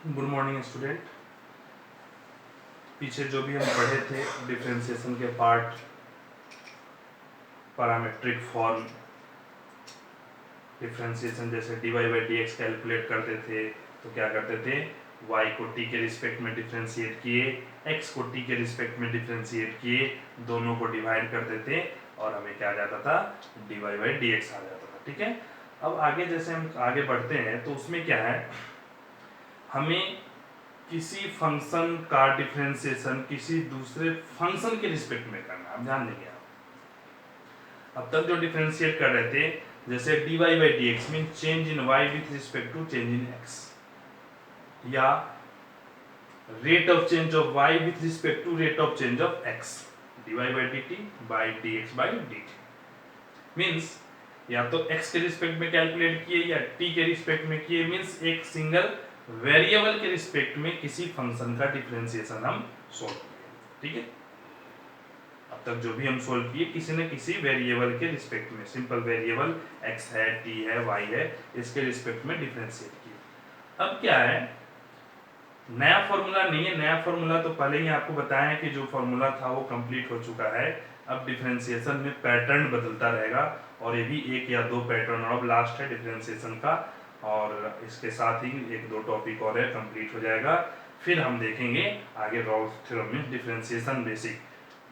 Good morning student. पीछे जो भी हम पढ़े थे डिफरेंशिएशन के पार्ट, पैरामेट्रिक फॉर्म, डिफरेंशिएशन जैसे dy by d x calculate करते थे तो क्या करते थे, y को t के रिस्पेक्ट में डिफरेंशिएट किए, x को t के रिस्पेक्ट में डिफरेंशिएट किए, दोनों को डिवाइड करते थे और हमें क्या आ जाता था, dy बाई डी एक्स आ जाता था। ठीक है, अब आगे जैसे हम आगे बढ़ते हैं तो उसमें क्या है, हमें किसी फंक्शन का डिफरेंशिएशन किसी दूसरे फंक्शन के रिस्पेक्ट में करना। अब ध्यान देंगे आप, अब तक जो डिफरेंशिएट कर रहे थे जैसे dy by d x mean change in y with respect to change in x, या rate of change of y with respect to rate of change of x, dy by d t by d x by d t, means या तो x के respect में calculate किए या t के respect में किए, मीन्स एक सिंगल वेरिएबल के रिस्पेक्ट में किसी फंक्शन का डिफरेंशिएशन हम सोल्व किए। ठीक है, अब तक जो भी हम सोल्व किए किसी न किसी वेरिएबल के रिस्पेक्ट में, सिंपल वेरिएबल x है, t है, y है, इसके रिस्पेक्ट में डिफरेंशिएट किए। अब क्या है, नया फॉर्मूला नहीं है, नया फॉर्मूला तो पहले ही आपको बताया है कि जो फॉर्मूला था वो कंप्लीट हो चुका है। अब डिफरेंशिएशन में पैटर्न बदलता रहेगा और ये भी एक या दो पैटर्न और लास्ट है डिफरेंशिएशन का, और इसके साथ ही एक दो टॉपिक और है, कंप्लीट हो जाएगा। फिर हम देखेंगे आगे रॉल्स थ्योरम में डिफरेंशिएशन बेसिक।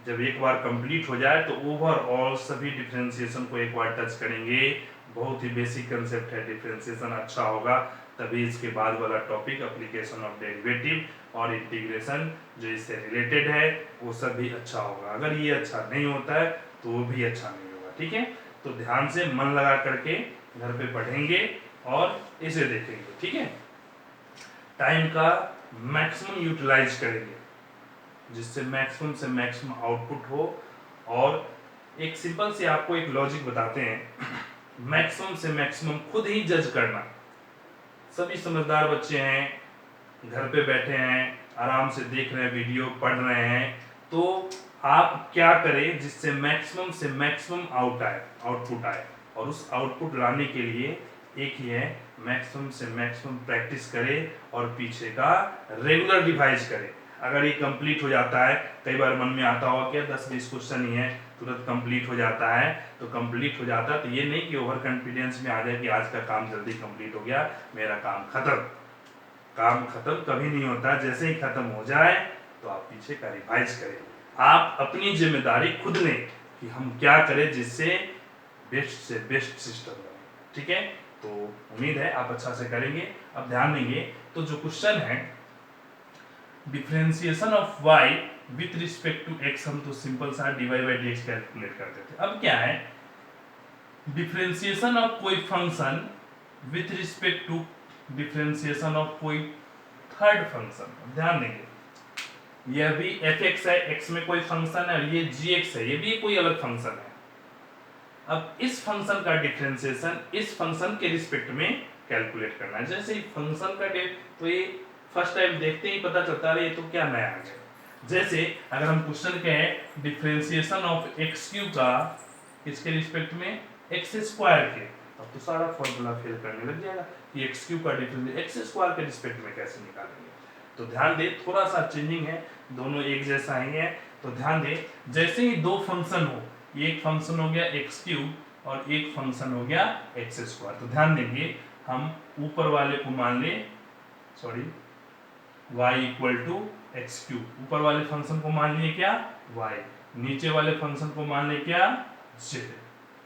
जब एक बार कंप्लीट हो जाए तो ओवरऑल सभी डिफरेंशिएशन को एक बार टच करेंगे। बहुत ही बेसिक कंसेप्ट है, डिफरेंशिएशन अच्छा होगा तभी इसके बाद वाला टॉपिक एप्लीकेशन ऑफ डेरिवेटिव और इंटीग्रेशन जो इससे रिलेटेड है वो सब भी अच्छा होगा। अगर ये अच्छा नहीं होता है तो वो भी अच्छा नहीं होगा। ठीक है, तो ध्यान से मन लगा करके घर पे पढ़ेंगे और इसे देखेंगे। ठीक है, टाइम का मैक्सिमम यूटिलाइज करेंगे जिससे मैक्सिमम से मैक्सिमम आउटपुट हो। और एक सिंपल से आपको एक लॉजिक बताते हैं, मैक्सिमम से मैक्सिमम खुद ही जज करना। सभी समझदार बच्चे हैं, घर पे बैठे हैं, आराम से देख रहे हैं, वीडियो पढ़ रहे हैं, तो आप क्या करें जिससे मैक्सिमम से मैक्सिमम आउटपुट आए। और उस आउटपुट लाने के लिए एक ही है, मैक्सिमम से मैक्सिमम प्रैक्टिस करें और पीछे का रेगुलर रिवाइज करें। अगर ये कंप्लीट हो जाता है, कई बार मन में आता होगा क्या 10-20 क्वेश्चन ही है तुरंत कंप्लीट हो जाता है, तो कंप्लीट हो जाता है तो ये नहीं कि ओवर कॉन्फिडेंस में आ जाए कि आज का काम जल्दी कंप्लीट हो गया, मेरा काम खत्म। काम खत्म कभी नहीं होता, जैसे ही खत्म हो जाए तो आप पीछे का रिवाइज करें। आप अपनी जिम्मेदारी खुद लें कि हम क्या करें जिससे बेस्ट से बेस्ट सिस्टम बने। ठीक है, तो उम्मीद है आप अच्छा से करेंगे। अब ध्यान देंगे तो जो क्वेश्चन है differentiation of y with respect to x, हम तो सिंपल सा dy by d x calculate करते थे। अब क्या है, डिफरेंशिएशन ऑफ कोई function with respect to differentiation of कोई थर्ड फंक्शन। ध्यान देंगे यह भी fx है, x में कोई फंक्शन है, और ये gx है, ये भी कोई अलग फंक्शन है। अब इस फंक्शन का डिफरेंशिएशन इस फंक्शन के रिस्पेक्ट में कैलकुलेट करना है। जैसे ही फंक्शन का तो ये फर्स्ट टाइम देखते ही पता चलता है ये तो क्या नया आ गया। जैसे अगर हम क्वेश्चन कहें डिफरेंशिएशन ऑफ एक्स क्यूब का इसके रिस्पेक्ट में एक्स स्क्वायर के, अब तो सारा फॉर्मूला फिल करने लग जाएगा कि एक्स क्यूब का डिफरेंशिएशन एक्स स्क्वायर के रिस्पेक्ट में कैसे निकालेंगे। तो ध्यान दे, थोड़ा सा चेंजिंग है, दोनों एक जैसा ही है। तो ध्यान दे, जैसे ही दो फंक्शन हो, एक फंक्शन हो गया एक्स क्यूब और एक फंक्शन हो गया एक्स स्क्वायर, तो ध्यान देंगे हम ऊपर वाले को मान ले y equal to x cube, ऊपर वाले फंक्शन को मान लिए क्या y, नीचे वाले फंक्शन को मान लिए क्या z।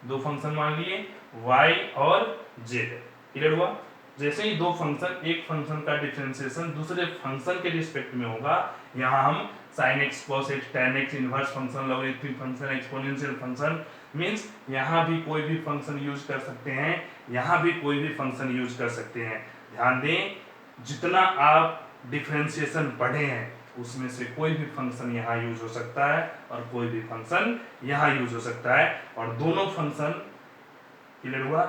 दो फंक्शन मान लिए y और z। क्लियर हुआ। जैसे ही दो फंक्शन, एक फंक्शन का डिफरेंशिएशन दूसरे फंक्शन के रिस्पेक्ट में होगा, यहाँ हम sin x cos x tan x inverse function, logarithmic function, exponential function, means यहाँ भी कोई भी फंक्शन यूज कर सकते हैं, यहाँ भी कोई भी फंक्शन यूज कर सकते हैं। ध्यान दें, जितना आप डिफरेंशिएशन पढ़े हैं उसमें से कोई भी फंक्शन यहाँ यूज हो सकता है और कोई भी फंक्शन यहाँ यूज हो सकता है, और दोनों फंक्शन, क्लियर हुआ।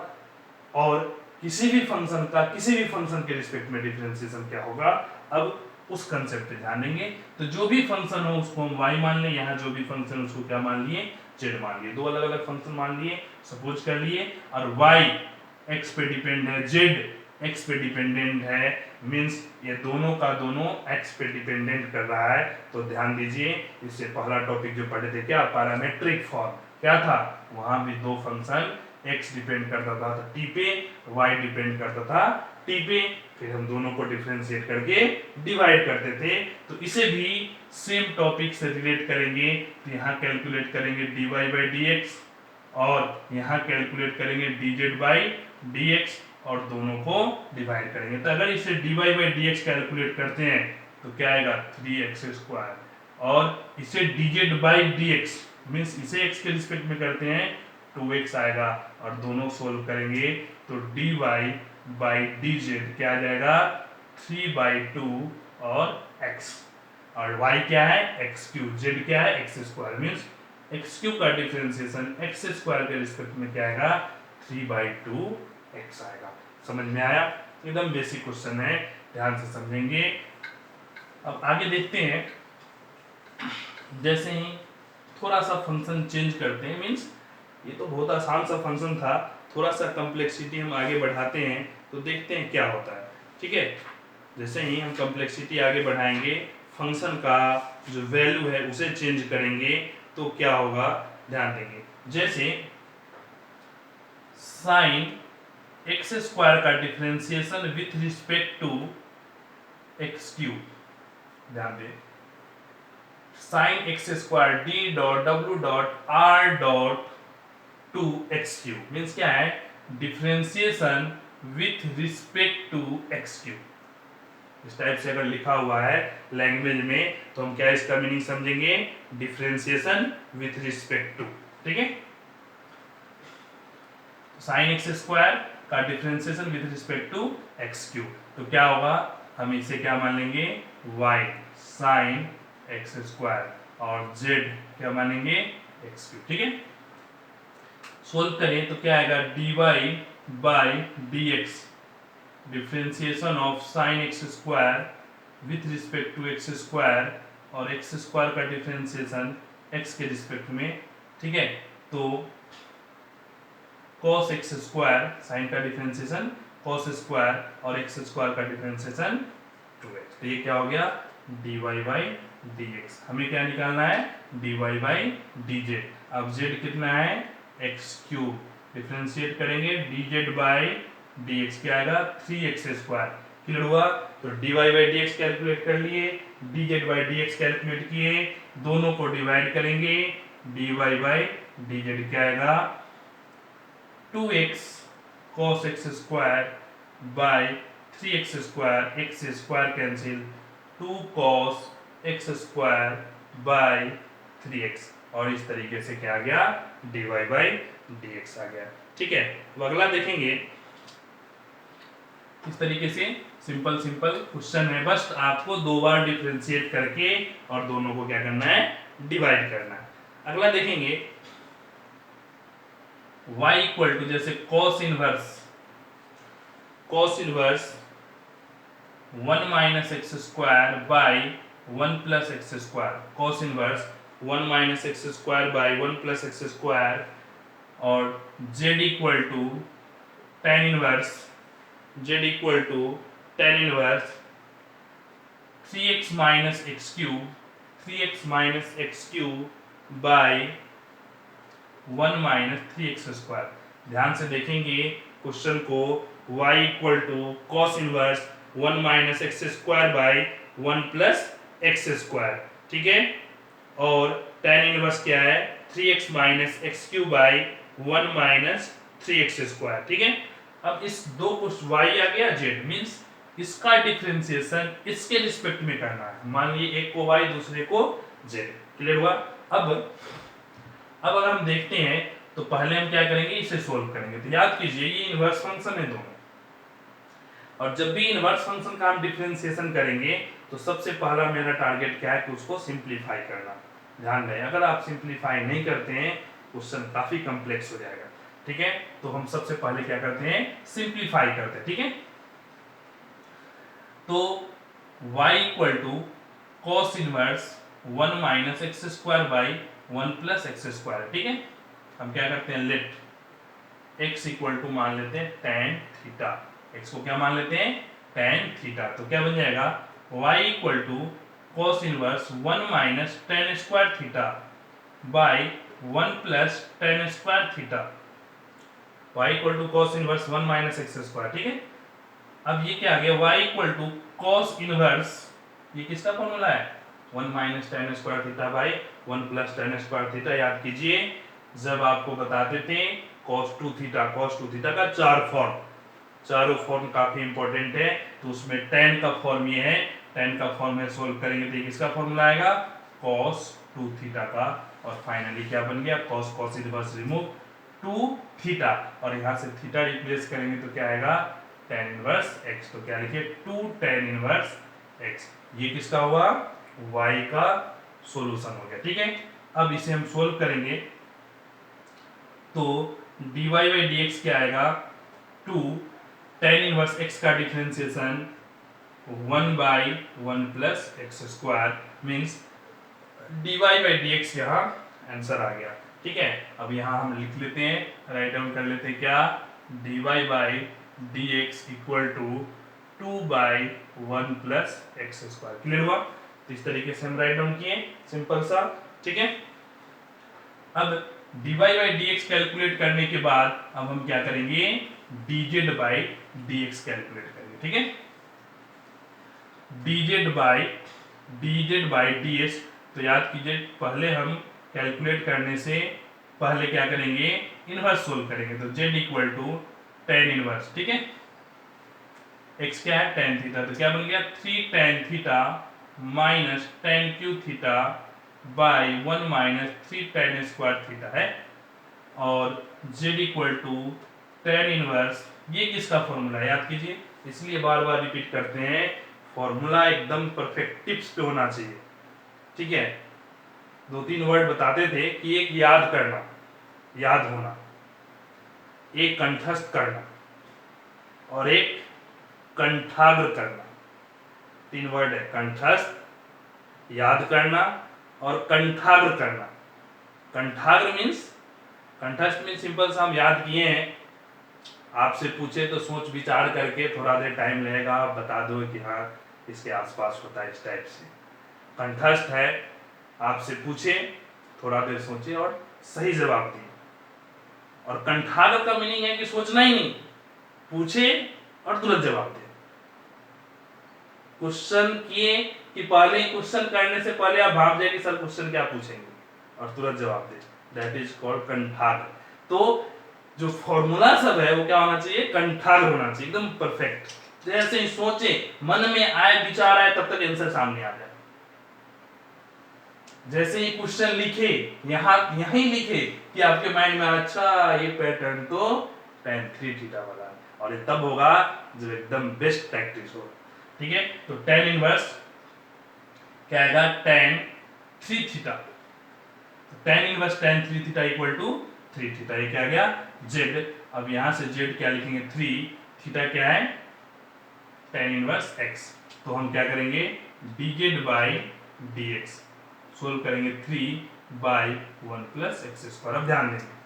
और किसी भी फंक्शन का किसी भी फंक्शन के रिस्पेक्ट में डिफरेंशिएशन क्या होगा, अब उस कंसेप्ट पे ध्यान देंगे। तो जो भी फंक्शन हो उसको हम y मान लें, यहाँ जो भी फंक्शन उसको क्या मान लिए z मान लिए, दो अलग अलग फंक्शन मान लिए, सपोज कर लिए, और y x पे डिपेंड है, z x पे डिपेंडेंट है, मीन्स ये दोनों का दोनों x पे डिपेंडेंट कर रहा है। तो ध्यान दीजिए, इससे पहला टॉपिक जो पढ़े थे क्या, पैरामेट्रिक फॉर्म क्या था, वहां भी दो फंक्शन x डिपेंड करता था तो t पे, y डिपेंड करता था t पे, फिर हम दोनों को डिफरेंशिएट करके डिवाइड करते थे। तो इसे भी सेम टॉपिक से रिलेट करेंगे, तो यहाँ कैलकुलेट करेंगे dy बाई dx और यहाँ कैलकुलेट करेंगे dz बाई dx और दोनों को डिवाइड करेंगे। तो अगर इसे dy बाई dx कैलकुलेट करते हैं तो क्या आएगा 3x² और इसे dz बाई dx मीन्स इसे x के रिस्पेक्ट में करते हैं 2x आएगा और दोनों सोल्व करेंगे तो dy बाई dz क्या आ जाएगा 3/2 और x और y क्या है x3, z क्या है x² मीन्स x3 का डिफरेंशिएशन x² के रिस्पेक्ट में क्या आएगा 3/2x आएगा। समझ में आया? एकदम बेसिक क्वेश्चन है, ध्यान से समझेंगे। अब आगे देखते हैं, जैसे ही थोड़ा सा फंक्शन चेंज करते हैं, मीन्स ये तो बहुत आसान सा फंक्शन था, थोड़ा सा कम्प्लेक्सिटी हम आगे बढ़ाते हैं तो देखते हैं क्या होता है। ठीक है, जैसे ही हम कम्प्लेक्सिटी आगे बढ़ाएंगे, फंक्शन का जो वैल्यू है उसे चेंज करेंगे तो क्या होगा, ध्यान देंगे। जैसे साइन x² का differentiation with respect to x3, ध्यान दें, sine x² d dot w dot r dot to x3 means क्या है, differentiation with respect to x3। इस टाइप से अगर लिखा हुआ है लैंग्वेज में तो हम क्या इसका मीनिंग समझेंगे, डिफरेंशिएशन विथ रिस्पेक्ट टू। ठीक है, साइन x² का differentiation with respect to x3, तो क्या होगा, हम इसे क्या मान लेंगे y साइन x² और z क्या मानेंगे x3। ठीक है, सोल्व करें तो क्या आएगा dy by dx differentiation of sine x² with respect to x² और x² का डिफरेंशिएशन x के रिस्पेक्ट में। ठीक है, तो cos x² साइन का डिफरेंशिएशन cos स्क्वायर और x² का डिफरेंशिएशन 2x, तो ये क्या हो गया dy बाई dx। हमें क्या निकालना है dy बाई dz। अब z कितना है x3, डिफरेंशिएट करेंगे dz बाई dx क्या आएगा 3x²। क्लियर हुआ? तो dy बाई dx कैलकुलेट कर लिए, dz बाई dx कैलकुलेट किए, दोनों को डिवाइड करेंगे, dy बाई dz क्या आएगा 2x cos x² by 3x², x² cancel, 2 cos x² by 3x और इस तरीके से क्या आ गया dy बाई dx आ गया। ठीक है, तो अगला देखेंगे, इस तरीके से सिंपल क्वेश्चन है, बस आपको दो बार डिफरेंशिएट करके और दोनों को क्या करना है डिवाइड करना है। अगला देखेंगे y इक्वल टू, जैसे cos inverse 1 minus x² by 1 plus x², cos inverse 1 minus x² by 1 plus x² और z equal to tan inverse 3x minus x³ by 1 minus 3x²। ध्यान से देखेंगे क्वेश्चन को, y equal to cos inverse 1 minus x² by 1 plus x²। ठीक है, और tan inverse क्या है 3x minus x³ by 1 minus 3x²। ठीक है, अब इस दो को y आ गया, z मीन्स इसका डिफरेंशिएशन इसके रिस्पेक्ट में करना है। मान लिए एक को y दूसरे को z। क्लियर हुआ? अब अगर हम देखते हैं तो पहले हम क्या करेंगे, इसे सोल्व करेंगे। तो याद कीजिए ये इनवर्स फंक्शन है दोनों, और जब भी इनवर्स फंक्शन का हम डिफरेंशिएशन करेंगे तो सबसे पहला मेरा टारगेट क्या है कि उसको सिंप्लीफाई करना। ध्यान दें, अगर आप सिंप्लीफाई नहीं करते हैं क्वेश्चन काफी कॉम्प्लेक्स हो जाएगा। ठीक है, तो हम सबसे पहले क्या करते हैं सिंप्लीफाई करते हैं। ठीक है, तो y equal to cos inverse 1 minus x² by 1 plus x²। ठीक है, हम क्या करते हैं लेट x इक्वल टू मान लेते हैं tan थीटा, x को क्या मान लेते हैं tan थीटा। तो क्या बन जाएगा y equal to cos inverse 1 minus tan square theta by 1 plus tan square theta. y equal to cos inverse 1 minus x square. ठीक है, अब ये क्या आ गया y equal to cos inverse, ये किसका फॉर्मूला है 1 minus tan square theta by 1 plus tan square theta. याद कीजिए जब आपको बताते थे cos 2 थीटा का चारों फॉर्म काफी इंपॉर्टेंट है, तो उसमें tan का फॉर्म ये है, tan का फॉर्म है, सोल्व करेंगे तो किसका फॉर्मूला आएगा cos 2 थीटा का। और फाइनली क्या बन गया cos इनवर्स रिमूव 2 थीटा, और यहाँ से थीटा रिप्लेस करेंगे तो क्या आएगा tan इनवर्स x। तो क्या लिखिए 2 tan इनवर्स x। ये किसका हुआ y का सॉल्यूशन हो गया। ठीक है, अब इसे हम सोल्व करेंगे तो dy बाई dx क्या आएगा 2 tan इनवर्स x का differentiation 1 by 1 plus x square means dy by dx यहाँ आंसर आ गया। ठीक है, अब यहाँ हम लिख लेते हैं, राइट डाउन कर लेते हैं क्या dy by dx equal to 2 by 1 plus x square. Clear हुआ? तो इस तरीके से हम राइट डाउन किए, सिंपल सा। ठीक है, अब dy बाई dx कैलकुलेट करने के बाद अब हम क्या करेंगे dz बाई dx कैलकुलेट करेंगे। ठीक है, dz बाई ds। तो याद कीजिए पहले हम कैलकुलेट करने से पहले क्या करेंगे इनवर्स सोल्व करेंगे। तो z equal to tan inverse. ठीक है, x क्या है tan थीटा, तो क्या बन गया 3 tan theta minus tan cube theta by 1 minus 3 tan square theta है, और z equal to tan inverse. ये किसका फॉर्मूला है याद कीजिए, इसलिए बार बार रिपीट करते हैं, फॉर्मूला एकदम परफेक्ट टिप्स पे होना चाहिए। ठीक है, 2-3 वर्ड बताते थे कि एक याद करना, याद होना, एक कंठस्थ करना और एक कंठाग्र करना। 3 वर्ड है, कंठस्थ, याद करना और कंठाग्र करना। कंठाग्र मीन्स, कंठस्थ मीन्स सिंपल सा हम याद किए हैं, आपसे पूछे तो सोच विचार करके थोड़ा देर टाइम लगेगा, आप बता दो कि हाँ इसके आसपास होता है इस टाइप से। कंठस्थ है आपसे पूछे थोड़ा देर सोचे और सही जवाब दिए, और कंठाग्र का मीनिंग है कि सोचना ही नहीं, पूछे और तुरंत जवाब दे। क्वेश्चन किए कि पहले क्वेश्चन करने से पहले आप भाप जाए कि सर क्वेश्चन क्या पूछेंगे, और तुरंत जवाब दे, दैट इज कॉल्ड कंठाग्र। तो जो फॉर्मूला सब है वो क्या होना चाहिए कंठाग्र होना चाहिए, एकदम परफेक्ट। जैसे ही सोचे, मन में आए, विचार आए, तब तक आंसर सामने आ जाए। जैसे ही क्वेश्चन लिखे, यहीं लिखे कि आपके माइंड में अच्छा ये पैटर्न तो tan 3 थीटा वाला है, और ये तब होगा जब एकदम बेस्ट प्रैक्टिस हो। ठीक है, तो tan इनवर्स क्या आएगा tan 3 थीटा। तो tan inverse tan 3 theta equal to 3 theta. ये क्या आ गया z। अब यहां से z क्या लिखेंगे 3, थीटा क्या है tan इनवर्स x। तो हम क्या करेंगे dz बाई dx सोल्व करेंगे 3 बाई 1 प्लस एक्स स्क्वायर। अब ध्यान देंगे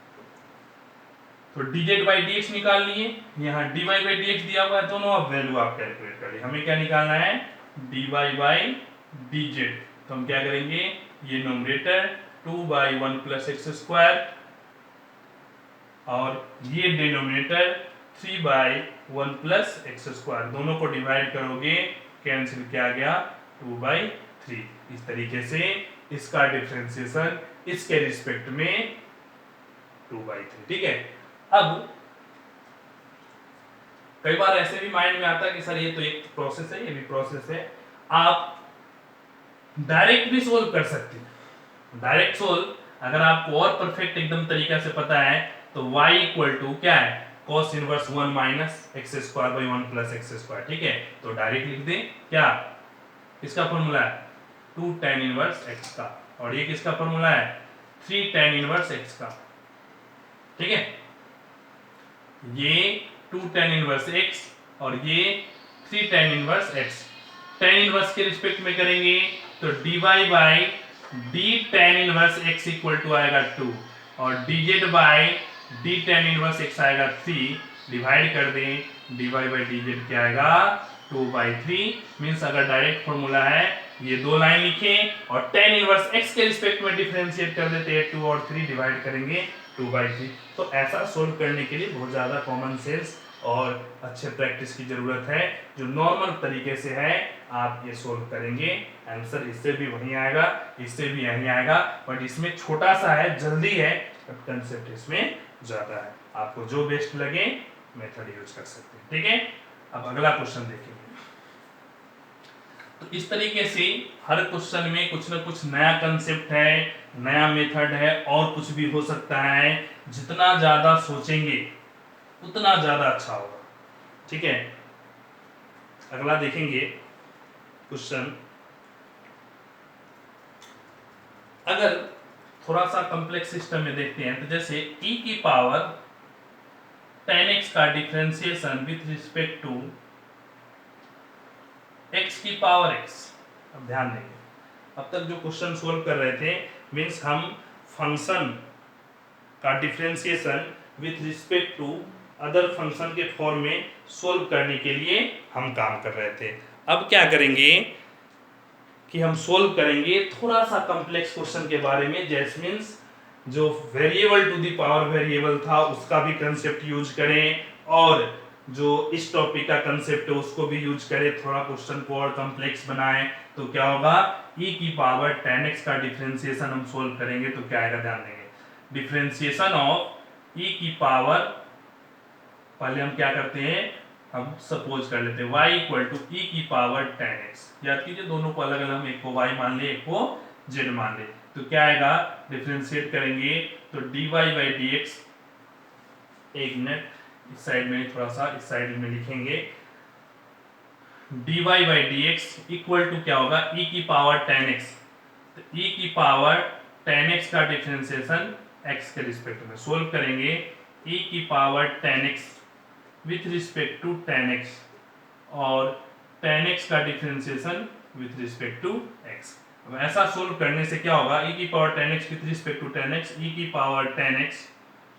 तो dz बाई dx निकाल लिए, यहाँ dy बाई dx दिया हुआ है, दोनों अब वैल्यू आप कैलकुलेट कर लिए। हमें क्या निकालना है dy बाई dz। तो हम क्या करेंगे ये numerator 2 by 1 plus x square, और ये denominator 3 by 1 plus x square, दोनों को डिवाइड करोगे कैंसिल क्या आ गया 2 बाई 3। इस तरीके से इसका डिफरेंशिएशन इसके रिस्पेक्ट में 2 बाई 3। ठीक है, अब कई बार ऐसे भी माइंड में आता है कि सर ये तो एक प्रोसेस है, ये भी प्रोसेस है, आप डायरेक्ट भी सोल्व कर सकते हैं। डायरेक्ट सोल्व अगर आपको और परफेक्ट एकदम तरीका से पता है तो y इक्वल टू क्या है cos inverse 1 minus x square by 1 plus x square. ठीक है, तो डायरेक्ट लिख दें क्या, किसका फॉर्मूला है 2 tan इनवर्स x का, और ये किसका फॉर्मूला है 3 tan इनवर्स x का। ठीक है, ये 2 tan इनवर्स x और ये 3 tan inverse x। tan inverse के रिस्पेक्ट में करेंगे तो dy by d tan inverse x equal to आएगा 2, और dz by d tan inverse x आएगा 3, डिवाइड कर दें dy बाई dz क्या आएगा 2/3 मीन्स अगर डायरेक्ट फॉर्मूला है ये दो लाइन लिखे और tan इनवर्स x के रिस्पेक्ट में डिफरेंशिएट कर देते हैं 2 और 3 डिवाइड करेंगे 2/3। तो ऐसा सोल्व करने के लिए बहुत ज़्यादा कॉमन सेंस और अच्छे प्रैक्टिस की जरूरत है। जो नॉर्मल तरीके से है आप ये सोल्व करेंगे, आंसर इससे भी वहीं आएगा, इससे भी यहीं आएगा, बट इसमें छोटा सा है, जल्दी है, बट कंसेप्ट इसमें ज़्यादा है। आपको जो बेस्ट लगे मेथड यूज कर सकते हैं। ठीक है, अब अगला क्वेश्चन देखेंगे। तो इस तरीके से हर क्वेश्चन में कुछ ना कुछ नया कंसेप्ट है, नया मेथड है, और कुछ भी हो सकता है। जितना ज्यादा सोचेंगे उतना ज्यादा अच्छा होगा। ठीक है, अगला देखेंगे क्वेश्चन। अगर थोड़ा सा कॉम्प्लेक्स सिस्टम में देखते हैं तो जैसे e की पावर tan x का differentiation with respect to x की पावर x। अब ध्यान देंगे, अब तक जो क्वेश्चन सोल्व कर रहे थे मीन्स हम फंक्शन का differentiation with respect to other function के फॉर्म में सोल्व करने के लिए हम काम कर रहे थे। अब क्या करेंगे कि हम सोल्व करेंगे थोड़ा सा कॉम्प्लेक्स क्वेश्चन के बारे में, जैसे मीन्स जो variable to the power variable था उसका भी कंसेप्ट यूज करें, और जो इस टॉपिक का कंसेप्ट है उसको भी यूज करें, थोड़ा क्वेश्चन को और कॉम्प्लेक्स बनाएं। तो क्या होगा, e की पावर tan x का डिफरेंशिएशन हम सोल्व करेंगे तो क्या आएगा, ध्यान देंगे। डिफरेंशिएशन ऑफ e की पावर, पहले हम क्या करते हैं, हम सपोज कर लेते हैं y इक्वल टू e की पावर tan x। याद कीजिए दोनों को अलग अलग, हम एक को y मान ले एक को z मान ले, तो क्या आएगा, डिफरेंशिएट करेंगे तो dy बाई dx, एक मिनट इस साइड में थोड़ा सा इस साइड में लिखेंगे, dy by dx equal to क्या होगा, e की पावर tan x। तो e की पावर tan x का डिफरेंशिएशन x के रिस्पेक्ट में सोल्व करेंगे, e की power tan x with respect to tan x, और tan x का differentiation with respect to x। अब ऐसा सोल्व करने से क्या होगा, e की power tan x with respect to tan x, e की पावर tan x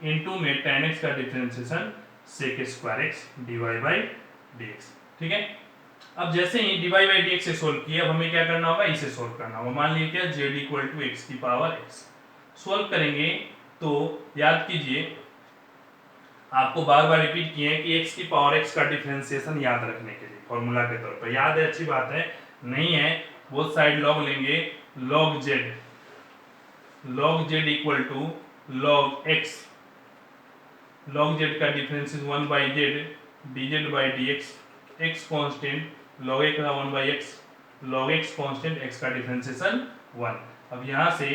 इनटू में tan x का differentiation sec square x dy by dx। ठीक है, अब जैसे ही dy बाई dx से सोल्व किया, अब हमें क्या करना होगा, इसे सोल्व करना होगा। मान लीजिए क्या, z इक्वल टू x की पावर x सोल्व करेंगे तो याद कीजिए, आपको बार बार रिपीट किए हैं कि x की पावर x का डिफरेंशिएशन याद रखने के लिए फॉर्मूला के तौर पर याद है, अच्छी बात है, नहीं है बोथ साइड लॉग लेंगे, log z equal to log x, log z का difference 1 by z dz by dx, x constant, log a का 1 by x, log x constant, x का डिफरेंशिएशन 1। अब यहाँ से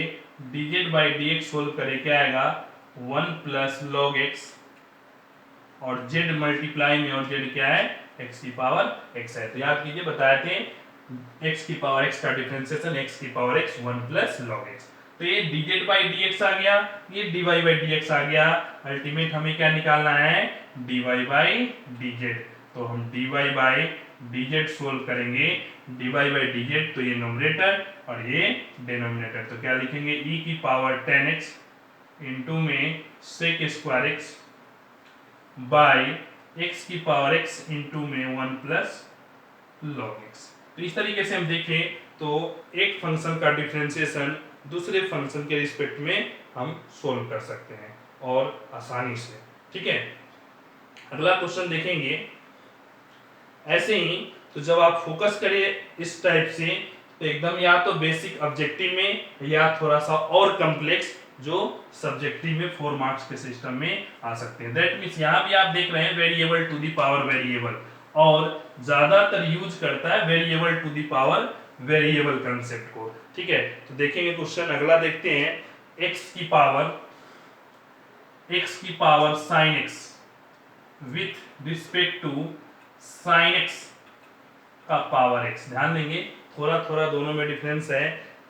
dz बाई dx सोल्व करें, क्या आएगा, 1 प्लस log x, और z मल्टीप्लाई में, और z क्या है, x की पावर x है। तो याद कीजिए बताए थे x की पावर x का डिफरेंशिएशन x की power x 1 plus log x। तो ये dz बाई dx आ गया, ये dy बाई dx आ गया, अल्टीमेट हमें क्या निकालना है, dy बाई dz। तो हम dy बाई dz सोल्व करेंगे, dy बाई dz, तो ये नोमिनेटर और ये डिनोमिनेटर, तो क्या लिखेंगे, e की पावर tan x इनटू में sec square x by x की पावर x इनटू में 1 प्लस log x। तो इस तरीके से हम देखें तो एक फंक्शन का डिफरेंशिएशन दूसरे फंक्शन के रिस्पेक्ट में हम सोल्व कर सकते हैं और आसानी से। ठीक है, अगला क्वेश्चन देखेंगे। ऐसे ही तो जब आप फोकस करें इस टाइप से तो एकदम या तो बेसिक ऑब्जेक्टिव में या थोड़ा सा और कॉम्प्लेक्स जो सब्जेक्टिव में 4 मार्क्स के सिस्टम में आ सकते हैं। दैट मींस यहाँ भी आप देख रहे हैं variable to the power variable, और ज्यादातर यूज करता है variable to the power variable concept को। ठीक है, तो देखेंगे क्वेश्चन अगला देखते हैं, x की power sin x with respect to sin x का पावर x। ध्यान देंगे थोड़ा थोड़ा दोनों में डिफरेंस है,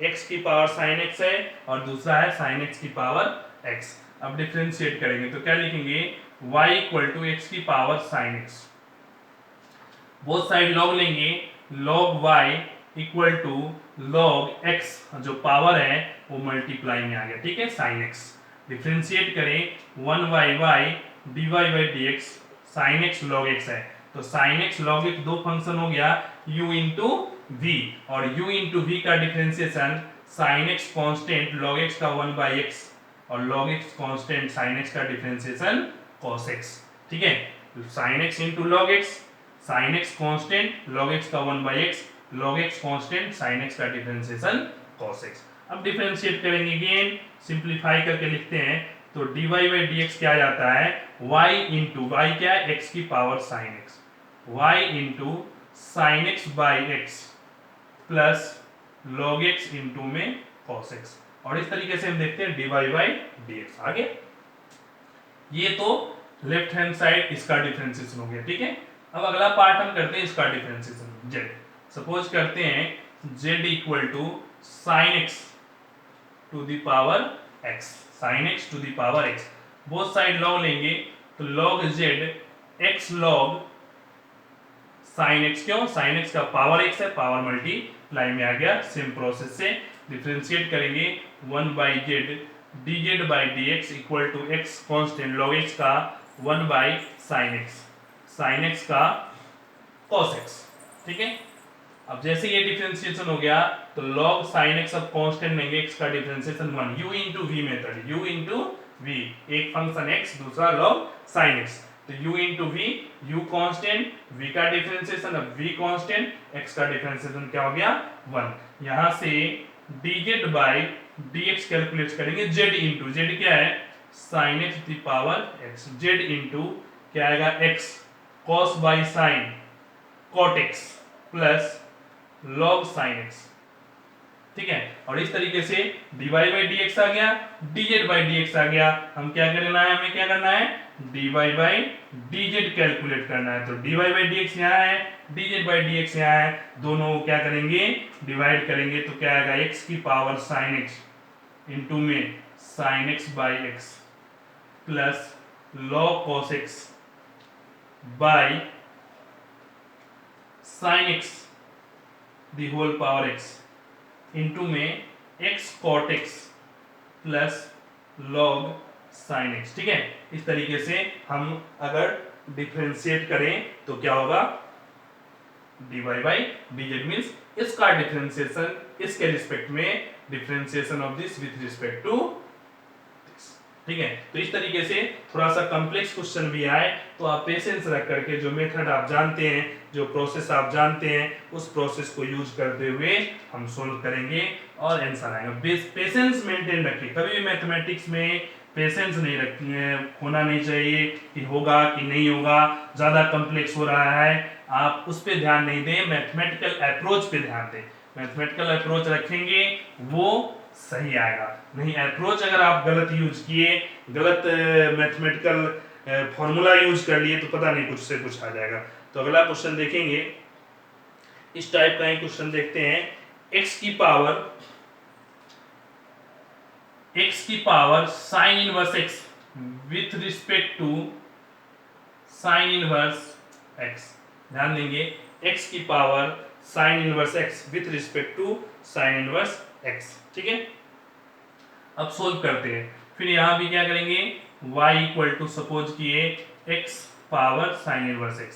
x की पावर sin x है और दूसरा है sin x की पावर x। अब डिफरेंशिएट करेंगे तो क्या लिखेंगे, y इक्वल टू x की power sin x, both side log लेंगे, log y equal to log x, जो पावर है वो मल्टीप्लाई में आ गया। ठीक है, sin x डिफरेंशिएट करें 1 y dy by dx, sin x log x है, तो तो साइन एक्स लॉग एक्स दो फंक्शन हो गया u इंटू वी, और u इंटू वी का differentiation sine x constant log x का 1 बाई एक्स और log x constant sine x का डिफरेंशिएशन cos x। ठीक है, sine x into log x, sine x constant log x का 1 by x, log x constant sine x का differentiation cos x। अब differentiate करेंगे, again simplify करके लिखते हैं, तो dy बाई dx क्या जाता है y इंटू y क्या है x की power sign x, y into sine x by x plus log x into में cos x। और इस तरीके से हम देखते हैं dy बाई dx। आगे ये तो लेफ्ट हैंड साइड इसका डिफरेंशिएशन हो गया। ठीक है, अब अगला पार्ट हम करते हैं इसका डिफरेंशिएशन z। सपोज करते हैं z इक्वल टू sine x to the power x, sine x to the power x, both side log लेंगे तो log z x log sine x, क्यों साइन x का पावर x है, पावर मल्टीप्लाई में आ गया। सेम प्रोसेस से डिफरेंशिएट करेंगे 1 by z dz by dx equal to x constant log x का 1 बाई साइन x का cos x। ठीक है, अब जैसे ये डिफरेंशिएशन हो गया तो log sin x अब कांस्टेंट लेंगे, x का differentiation 1 u into v method, u into v, एक फंक्शन x दूसरा log sin x, तो u into v, u constant, v का डिफरेंशिएशन, अब v कांस्टेंट, x का डिफरेंशिएशन क्या हो गया 1। यहां से dz बाई dx कैलकुलेट करेंगे, z इंटू, z क्या है sin x the power x, z into क्या आएगा x cos by sin cot x plus log sin x। ठीक है, और इस तरीके से dy बाई dx आ गया, dz बाई dx आ गया। हम क्या करना है, हमें क्या करना है dy बाई dz कैलकुलेट करना है, तो dy बाई dx यहाँ है, dz बाई dx यहाँ है, दोनों क्या करेंगे डिवाइड करेंगे तो क्या आएगा x की पावर sin x इंटू में sin x by x plus log cos x by sin x the whole power x into में x cot x plus log sin x। ठीक है, इस तरीके से हम अगर डिफरेंशिएट करें तो क्या होगा dy बाई dz मींस इसका डिफरेंशिएशन इसके रिस्पेक्ट में, differentiation of this with respect to this. ठीक है, तो इस तरीके से थोड़ा सा कॉम्प्लेक्स क्वेश्चन भी आए तो आप पेशेंस रख करके, जो मेथड आप जानते हैं, जो प्रोसेस आप जानते हैं, उस प्रोसेस को यूज करते हुए हम सोल्व करेंगे और आंसर आएगा। पेशेंस मेंटेन रखिए, कभी भी मैथमेटिक्स में पेशेंस नहीं रखनी है, होना नहीं चाहिए कि होगा कि नहीं होगा, ज्यादा कॉम्प्लेक्स हो रहा है आप उस पे ध्यान नहीं दें, मैथमेटिकल अप्रोच पे ध्यान दें। मैथमेटिकल अप्रोच रखेंगे वो सही आएगा, नहीं अप्रोच अगर आप गलत यूज किए, गलत मैथमेटिकल फॉर्मूला यूज कर लिए तो पता नहीं कुछ से कुछ आ जाएगा। तो अगला क्वेश्चन देखेंगे, इस टाइप का ही क्वेश्चन देखते हैं, x की power sine inverse x with respect to sine inverse x। ध्यान देंगे x की power sine inverse x with respect to sine inverse x। ठीक है, अब सोल्व करते हैं, फिर यहां भी क्या करेंगे y इक्वल टू सपोज किए x power sine inverse x।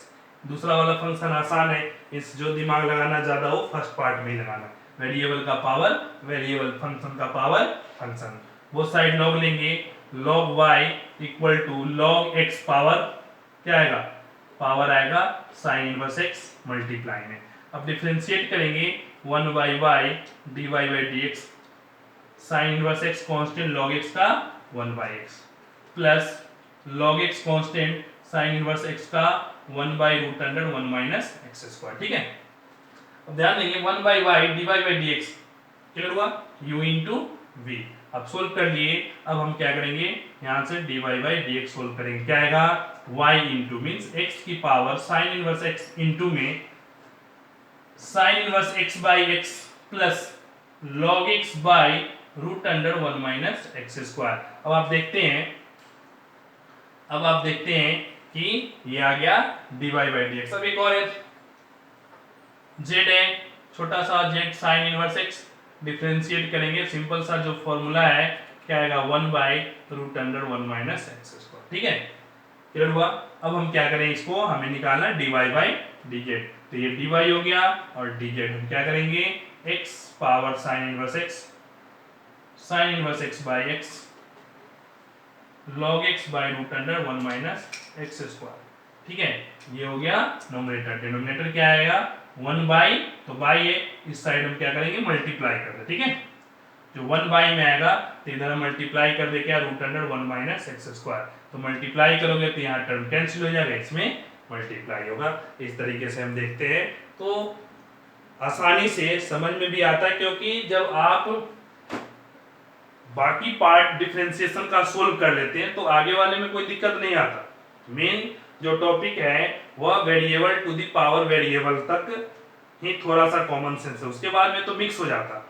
दूसरा वाला फंक्शन आसान है, इस जो दिमाग लगाना ज्यादा हो फर्स्ट पार्ट में ही लगाना, वेरिएबल का पावर वेरिएबल, फंक्शन का पावर फंक्शन, वो साइड लॉग लेंगे, log y equal to log x power क्या आएगा, पावर आएगा साइन इनवर्स x मल्टीप्लाई में। अब डिफरेंशिएट करेंगे 1 by y dy by dx, sine inverse x constant log x का 1 by x plus log x constant sine inverse x का 1 by root under 1 minus x square. ठीक है, अब ध्यान देंगे 1 by y dy by dx क्या हुआ u into v। अब सोल्व कर लिए, अब हम क्या करेंगे यहां से dy बाई dx सोल्व करेंगे, क्या आएगा y इंटू मींस x की power sine inverse x into में sine inverse x by x plus log x by root under 1 minus x square. अब आप देखते हैं कि ये आ गया dy बाई dx। अब एक और है z है, छोटा सा z sine inverse x, differentiate करेंगे, सिंपल सा जो फॉर्मूला है क्या आएगा 1 by root under 1 minus x square. ठीक है, क्लियर हुआ। अब हम क्या करें, इसको हमें निकालना dy बाई dz, तो ये dy हो गया और dz हम क्या करेंगे x power sine inverse x by x log x by root under 1 minus x square. ठीक है, ये हो गया नोमिनेटर। डिनोमिनेटर क्या आएगा 1 बाई, तो बाई है, इस साइड हम क्या करेंगे मल्टीप्लाई कर दे। ठीक है, जो 1 बाई में आएगा तो इधर हम मल्टीप्लाई कर दे क्या root under 1 minus x square, तो मल्टीप्लाई करोगे तो यहाँ टर्म कैंसिल हो जाएगा, इसमें मल्टीप्लाई होगा। इस तरीके से हम देखते हैं, तो आसानी से समझ में भी आता है, क्योंकि जब आप बाकी पार्ट डिफरेंशिएशन का सोल्व कर लेते हैं तो आगे वाले में कोई दिक्कत नहीं आता। मेन जो टॉपिक है वह variable to the power variable तक ही थोड़ा सा कॉमन सेंस है, उसके बाद में तो मिक्स हो जाता।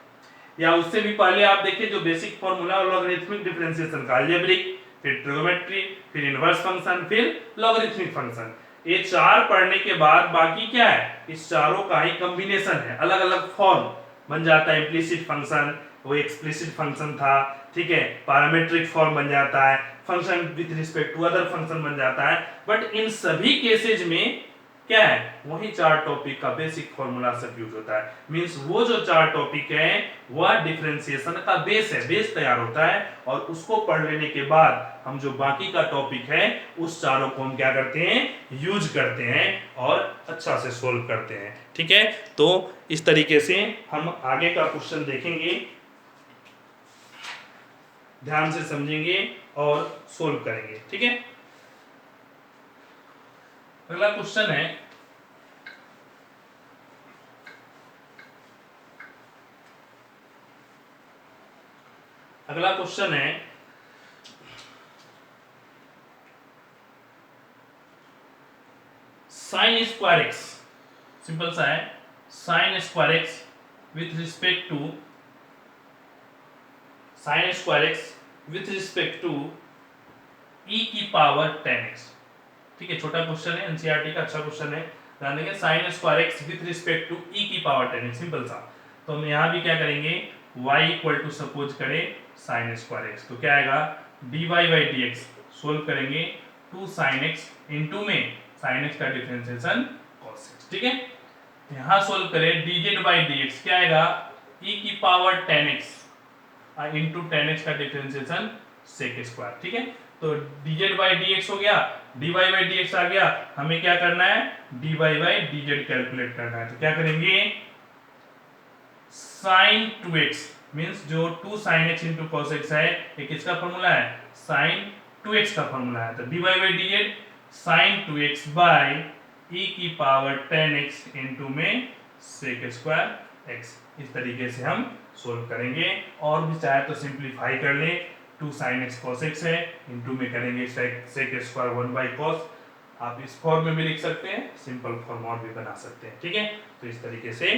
या उससे भी पहले आप देखिए जो बेसिक फॉर्मूला और लॉगरिथमिक डिफरेंशिएशन का, अलजेब्रिक, फिर ट्रिगोमेट्री, फिर इनवर्स फंक्शन, फिर लॉगरिथमिक फंक्शन, ये चार पढ़ने के बाद बाकी क्या है, इस चारों का ही कॉम्बिनेशन है, अलग अलग फॉर्म बन जाता है। इम्प्लिसिट फंक्शन वो एक्सप्लिसिट फंक्शन था, ठीक है, पैरामीट्रिक फॉर्म बन जाता है, function with respect to other function बन जाता है। बट इन सभी केसेज में क्या है, वही चार टॉपिक का बेसिक फॉर्मूला सब यूज होता है। मींस वो जो चार टॉपिक है वह डिफरेंशिएशन का बेस है, बेस तैयार होता है, और उसको पढ़ लेने के बाद हम जो बाकी का टॉपिक है उस चारों को हम क्या करते हैं यूज करते हैं और अच्छा से सोल्व करते हैं। ठीक है, तो इस तरीके से हम आगे का क्वेश्चन देखेंगे, ध्यान से समझेंगे और सोल्व करेंगे। ठीक है, अगला क्वेश्चन है साइन स्क्वायर एक्स, सिंपल सा है, sine square x with respect to sine square x with respect to e की पावर 10x। ठीक है, छोटा क्वेश्चन है, एनसीईआरटी का अच्छा क्वेश्चन है, ध्यान देंगे। Sine square x with respect to e की पावर 10x, सिंपल सा। तो हम यहाँ भी क्या करेंगे, y इक्वल टू सपोज करें साइन स्क्वायर एक्स, तो क्या आएगा dy बाई dx, सोल्व करेंगे 2 साइन एक्स इंटू में साइन एक्स का डिफरेंशिएशन cos x। ठीक है, यहाँ सोल्व करें dz बाई dx, क्या आएगा e की पावर 10x इंटू 10x का डिफरेंशिएशन sec स्क्वायर। ठीक है, तो dz बाई dx हो गया, dy बाई dx आ गया, हमें क्या करना है dy बाई dz कैलकुलेट करना है। तो क्या करेंगे sin 2x मींस जो 2 sin x into cos x है, ये किसका फॉर्मूला है sin 2x का फॉर्मूला है। तो dy by dz sin 2x by e की पावर 10x इंटू में sec स्क्वायर x। इस तरीके से हम सोल्व करेंगे, और भी चाहे तो सिंप्लीफाई कर ले, 2 sin x cos x है, इंटू में करेंगे sec स्क्वायर 1 बाई cos। आप इस फॉर्म में भी लिख सकते हैं, सिंपल फॉर्म और भी बना सकते हैं। ठीक है, तो इस तरीके से